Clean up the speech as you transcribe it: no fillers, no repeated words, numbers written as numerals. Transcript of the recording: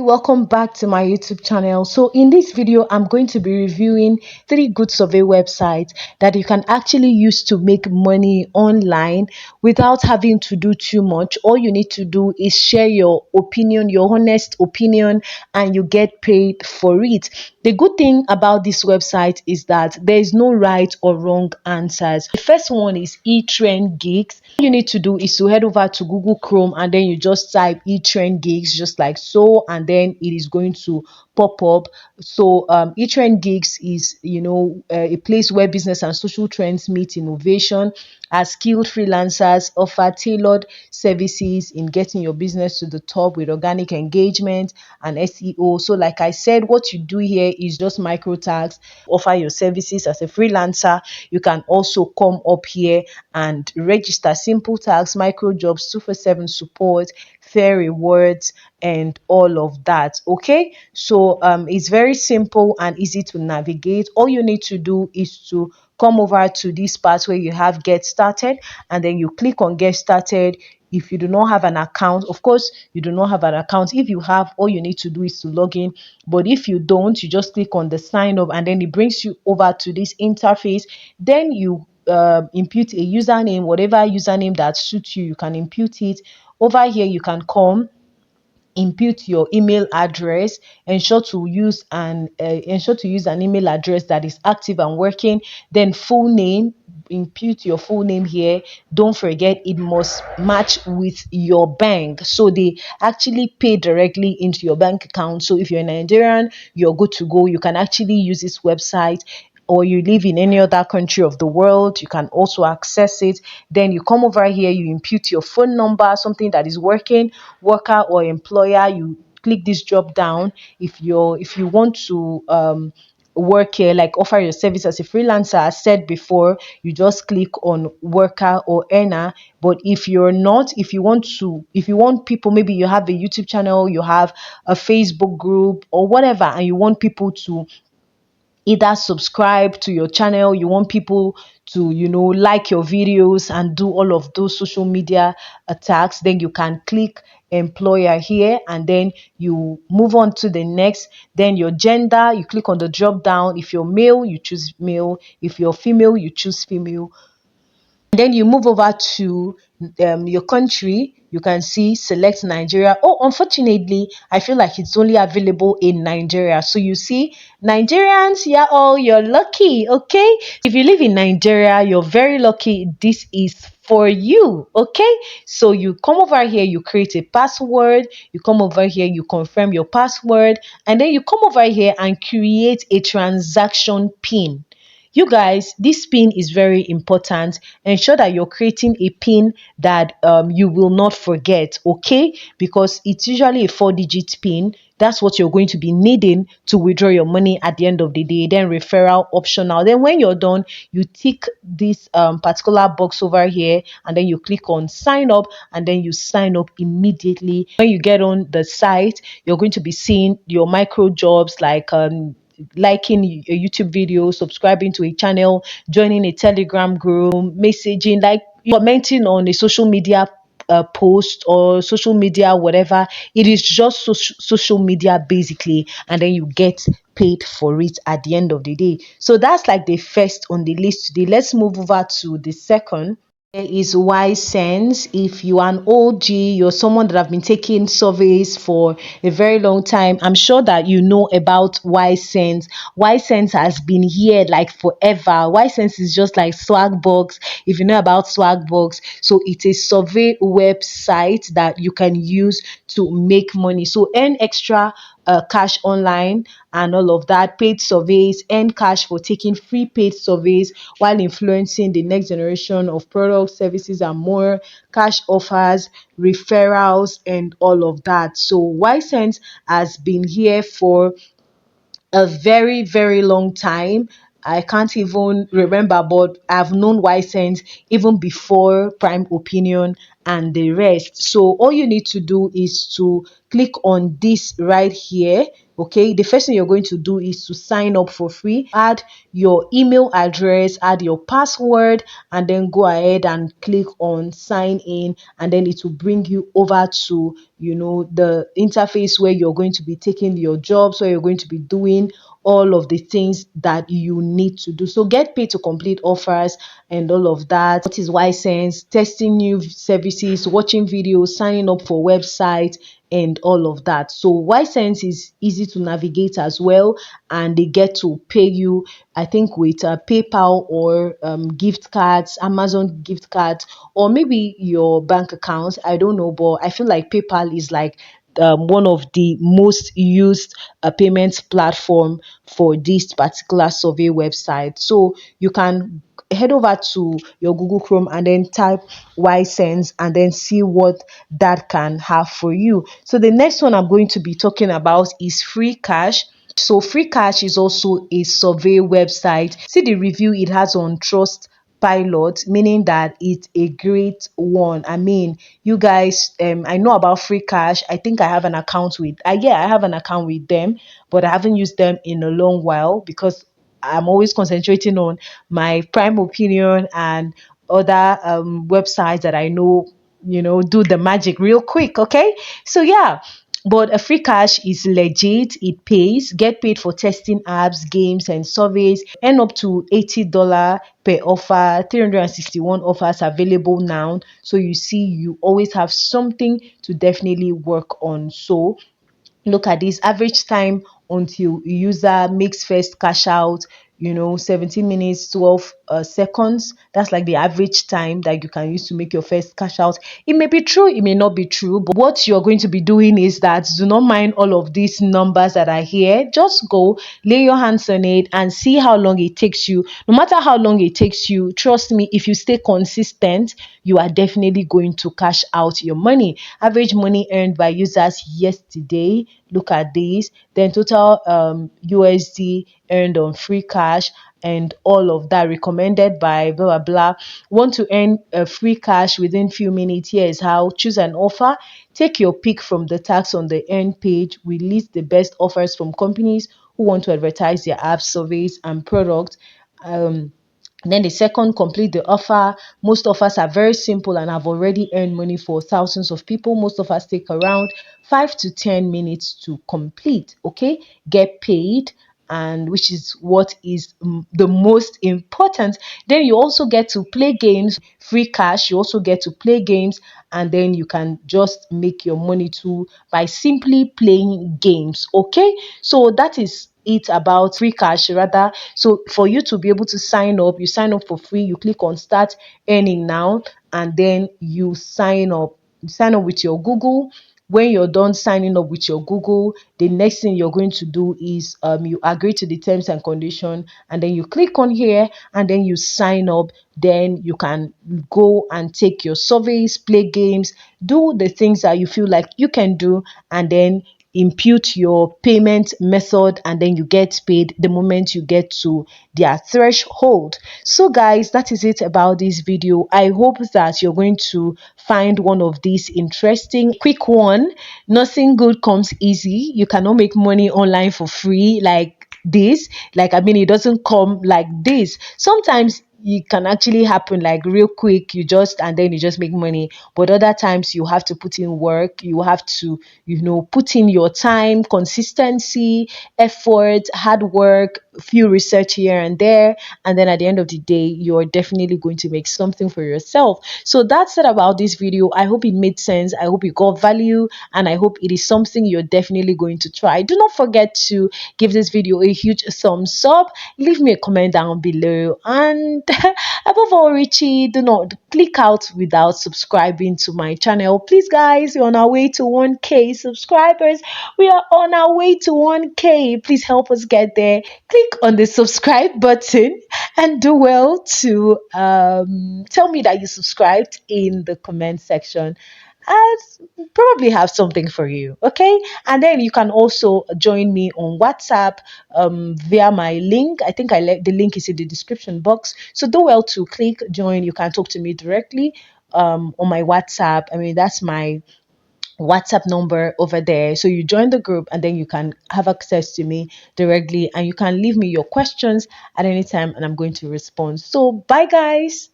welcome back to my YouTube channel. So in this video, I'm going to be reviewing 3 good survey websites that you can actually use to make money online without having to do too much. All you need to do is share your opinion, your honest opinion, and you get paid for it. The good thing about this website is that there is no right or wrong answers. The first one is eTrend Gigs. All you need to do is to head over to Google Chrome and then you just type eTrend Gigs just like so, and then it is going to pop up. So eTrend Gigs is a place where business and social trends meet innovation, as skilled freelancers offer tailored services in getting your business to the top with organic engagement and SEO. So like I said, what you do here is just micro tags, offer your services as a freelancer. You can also come up here and register simple tags, micro jobs, 247 support, fair rewards, and all of that. Okay, so it's very simple and easy to navigate. All you need to do is to come over to this part where you have get started, and then you click on get started. If you do not have an account, of course you do not have an account. If you have, all you need to do is to log in, but if you don't, you just click on the sign up and then it brings you over to this interface. Then you impute a username, whatever username that suits you, you can impute it. Over here you can come, input your email address, ensure to use an email address that is active and working, then full name, input your full name here. Don't forget it must match with your bank, so they actually pay directly into your bank account. So if you're a Nigerian, you're good to go. You can actually use this website, or you live in any other country of the world, you can also access it. Then you come over here, you input your phone number, something that is working, worker or employer. You click this drop down. If you want to work here, like offer your service as a freelancer, as said before, you just click on worker or earner. But if you're not, if you want people, maybe you have a YouTube channel, you have a Facebook group or whatever, and you want people to either subscribe to your channel, you want people to like your videos and do all of those social media attacks, then you can click employer here and then you move on to the next. Then your gender, you click on the drop down. If you're male, you choose male. If you're female, you choose female. Then you move over to your country. You can see select Nigeria. Oh, unfortunately, I feel like it's only available in Nigeria. So you see, Nigerians, yeah, oh, you're lucky. Okay, if you live in Nigeria, you're very lucky. This is for you. Okay, so you come over here, you create a password. You come over here, you confirm your password, and then you come over here and create a transaction pin. You guys, this pin is very important. Ensure that you're creating a pin that you will not forget, okay? Because it's usually a 4-digit pin. That's what you're going to be needing to withdraw your money at the end of the day. Then referral optional. Then when you're done, you tick this particular box over here and then you click on sign up, and then you sign up immediately. When you get on the site, you're going to be seeing your micro jobs like liking a YouTube video, subscribing to a channel, joining a Telegram group, messaging, like commenting on a social media post or social media, whatever. It is just social media basically, and then you get paid for it at the end of the day. So that's like the first on the list today. Let's move over to the second. There is Ysense. If you are an OG, you're someone that have been taking surveys for a very long time, I'm sure that you know about Ysense. Ysense has been here like forever. Ysense is just like Swagbucks. If you know about Swagbucks, so it's a survey website that you can use to make money. So earn extra cash online and all of that. Paid surveys, earn cash for taking free paid surveys while influencing the next generation of products, services, and more. Cash offers, referrals, and all of that. So Ysense has been here for a very, very long time. I can't even remember, but I've known Ysense even before Prime Opinion and the rest. So all you need to do is to click on this right here, Okay, the first thing you're going to do is to sign up for free. Add your email address, add your password, and then go ahead and click on sign in, and then it will bring you over to the interface where you're going to be taking your jobs, where you're going to be doing all of the things that you need to do. So get paid to complete offers and all of that. What is Ysense? Testing new services, watching videos, signing up for websites, and all of that. So Ysense is easy to navigate as well, and they get to pay you, I think, with PayPal or gift cards, Amazon gift cards, or maybe your bank account. I don't know, but I feel like PayPal is like one of the most used payment platform for this particular survey website. So you can head over to your Google Chrome and then type Ysense and then see what that can have for you. So the next one I'm going to be talking about is Free Cash. So Free Cash is also a survey website. See the review it has on Trust Pilot, meaning that it's a great one. I mean, you guys, I know about Free Cash. I think I have an account with, yeah, I have an account with them, but I haven't used them in a long while because I'm always concentrating on my Prime Opinion and other websites that I know, do the magic real quick. Okay. So, yeah. But a Free Cash is legit, it pays, get paid for testing apps, games, and surveys, earn up to $80 per offer, 361 offers available now. So you see, you always have something to definitely work on. So look at this average time until user makes first cash out, 17 minutes 12 seconds. That's like the average time that you can use to make your first cash out. It may be true, it may not be true, but what you're going to be doing is that do not mind all of these numbers that are here. Just go lay your hands on it and see how long it takes you. No matter how long it takes you, trust me, if you stay consistent, you are definitely going to cash out your money. Average money earned by users yesterday, look at this, then total USD earned on Free Cash, and all of that recommended by blah blah blah. Want to earn Free Cash within few minutes? Here is how. Choose an offer, take your pick from the tags on the earn page. We list the best offers from companies who want to advertise their apps, surveys, and products. Then the second, complete the offer. Most offers are very simple and have already earned money for thousands of people. Most offers take around 5 to 10 minutes to complete. Okay, get paid, and which is what is the most important. Then you also get to play games. Free Cash, you also get to play games, and then you can just make your money too by simply playing games. Okay, so that is it about Free Cash rather. So for you to be able to sign up, you sign up for free, you click on start earning now, and then you sign up. You sign up with your Google. When you're done signing up with your Google, the next thing you're going to do is you agree to the terms and condition, and then you click on here and then you sign up. Then you can go and take your surveys, play games, do the things that you feel like you can do, and then impute your payment method, and then you get paid the moment you get to their threshold. So guys, that is it about this video. I hope that you're going to find one of these interesting. Quick one, nothing good comes easy. You cannot make money online for free like this. Like, I mean, it doesn't come like this. Sometimes it can actually happen like real quick, and then you just make money, but other times you have to put in work, you have to put in your time, consistency, effort, hard work, few research here and there, and then at the end of the day you're definitely going to make something for yourself. So that's it about this video. I hope it made sense, I hope you got value, and I hope it is something you're definitely going to try. Do not forget to give this video a huge thumbs up, leave me a comment down below, and above all, Richie, do not click out without subscribing to my channel. Please, guys, we're on our way to 1K subscribers. We are on our way to 1K. Please help us get there. Click on the subscribe button and do well to tell me that you subscribed in the comment section. I probably have something for you. Okay, and then you can also join me on WhatsApp via my link. I think the link is in the description box, so do well to click join. You can talk to me directly on my WhatsApp. I mean, that's my WhatsApp number over there. So you join the group and then you can have access to me directly and you can leave me your questions at any time and I'm going to respond. So bye guys.